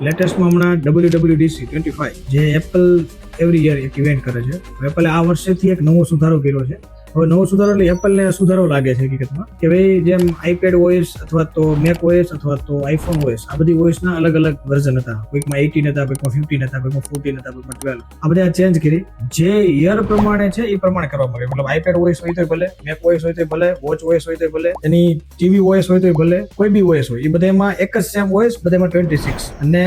લેટેસ્ટમાં હમણાં WWDC 25 જે Apple every year એક ઇવેન્ટ કરે છે. એપલે આ વર્ષેથી એક નવો સુધારો કર્યો છે. હવે નવો સુધારો એટલે એપલને સુધારો લાગે છે હકીકતમાં કે ભાઈ જેમ આઈપેડ ઓએસ અથવા તો મેક ઓએસ અથવા તો આઈફોન ઓએસ આ બધી ઓએસના અલગ અલગ વર્ઝન હતા. કોઈકમાં 18 હતા, કોઈકમાં 15 હતા, કોઈકમાં 14 હતા, કોઈકમાં 12. આ બધા ચેન્જ કરી જે યર પ્રમાણે છે એ પ્રમાણે કરવા માંગે. મતલબ આઈપેડ ઓએસ હોય તો ભલે, મેક ઓએસ હોય તો ભલે, વોચ ઓએસ હોય તો ભલે, એની ટીવી ઓએસ હોય તો ભલે, કોઈ બી ઓએસ હોય એ બધામાં એક જ સેમ ઓએસ, બધામાં 26. અને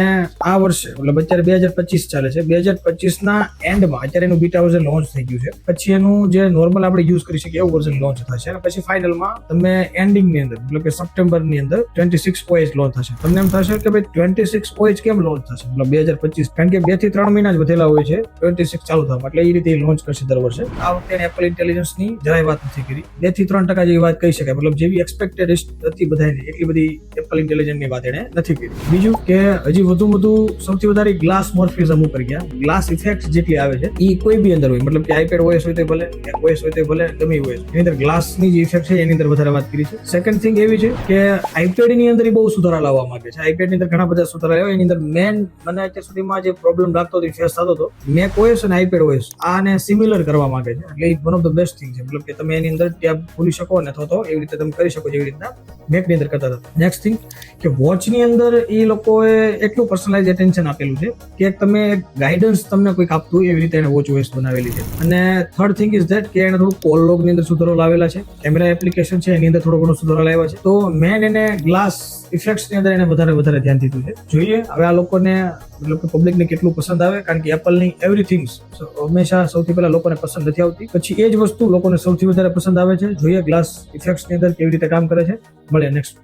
આ વર્ષે મતલબ અત્યારે 2025 ચાલે છે. 2025 ના એન્ડમાં અત્યારે એનું બીટા વર્ઝન લોન્ચ થઈ ગયું છે. પછી એનું જે નોર્મલ આપણે યુઝ કરી શકીએ એવું વર્ઝન લોન્ચ થશે અને પછી ફાઇનલમાં તમે એન્ડિંગ ની અંદર મતલબ કે સપ્ટેમ્બર ની અંદર 26 ઓએસ લોન્ચ થશે. તમને એમ થશે કે ભાઈ 26 ઓએસ કેમ લોન્ચ થશે મતલબ 2025, કારણ કે 2 થી 3 મહિના જ વધેલા હોય છે 26 ચાલુ થવા, એટલે એ રીતે લોન્ચ કરશે દર વર્ષે. આ વખતે એપલ ઇન્ટેલિજન્સ ની જરાય વાત નથી કરી. 2 થી 3% જેવી વાત કહી શકાય. મતલબ જેવી એક્સપેક્ટેડ હતી બધાની એટલી બધી એપલ ઇન્ટેલિજન્સ ની વાત એને નથી કરી. બીજું કે હજી વધુ સૌથી વધારે ગ્લાસ મોર્ફિઝમ ઉપર ગયા. ગ્લાસ ઇફેક્ટ જેટલી આવે છે એ કોઈ બી અંદર હોય, મતલબ કે આઈપેડ ઓએસ હોય તો ભલે, મેક ઓએસ હોય તો ભલે, ગમે હોય એની અંદર ગ્લાસની જે ઇફેક્ટ છે એની અંદર વધારે વાત કરી છે. સેકન્ડ થિંગ એવી છે કે આઈપેડ ની અંદર બહુ સુધારા લાવવા માંગે છે. આઈપેડ ની અંદર ઘણા બધા સુધારા લાવ્યા. એની અંદર મેન મને અત્યાર સુધીમાં જે પ્રોબ્લેમ લાગતો હતો ફેસ થતો હતો, મેક ઓએસ અને આઈપેડ ઓએસ આને સિમિલર કરવા માંગે છે. એટલે એ one of the best thing છે. મતલબ કે તમે એની અંદર ટેબ ખોલી શકો ને અથવા તો એવી રીતે તમે કરી શકો જેવી રીતના મેક ની અંદર કરતા હતા. નેક્સ્ટ થિંગ કે વોચ ની અંદર એ લોકોએ એટલું પર્સનલાઇઝ એટેન્શન આપેલું છે કે તમે ગાઈડન્સ તમને કોઈક આપતું હોય એવી રીતે એને વોચ ઓએસ બનાવેલી છે. અને થર્ડ થિંગ ઇઝ ધેટ કે એને થોડું કોલ લોગ ની અંદર સુધારો લાવેલા છે. કેમેરા એપ્લિકેશન છે એની અંદર થોડો ઘણો સુધારો લાવ્યા છે. તો મેન એને ગ્લાસ ઇફેક્ટ્સ ની અંદર એને વધારે ધ્યાન દીધું છે. જોઈએ હવે આ લોકોને મતલબ કે પબ્લિક ને કેટલું પસંદ આવે, કારણ કે એપલ ની એવરીથિંગ હંમેશા સૌથી પહેલા લોકોને પસંદ નથી આવતી. પછી એ જ વસ્તુ લોકોને સૌથી વધારે પસંદ આવે છે. જોઈએ ગ્લાસ ઇફેક્ટ્સ ની અંદર કેવી રીતે કામ કરે છે. મળે નેક્સ્ટ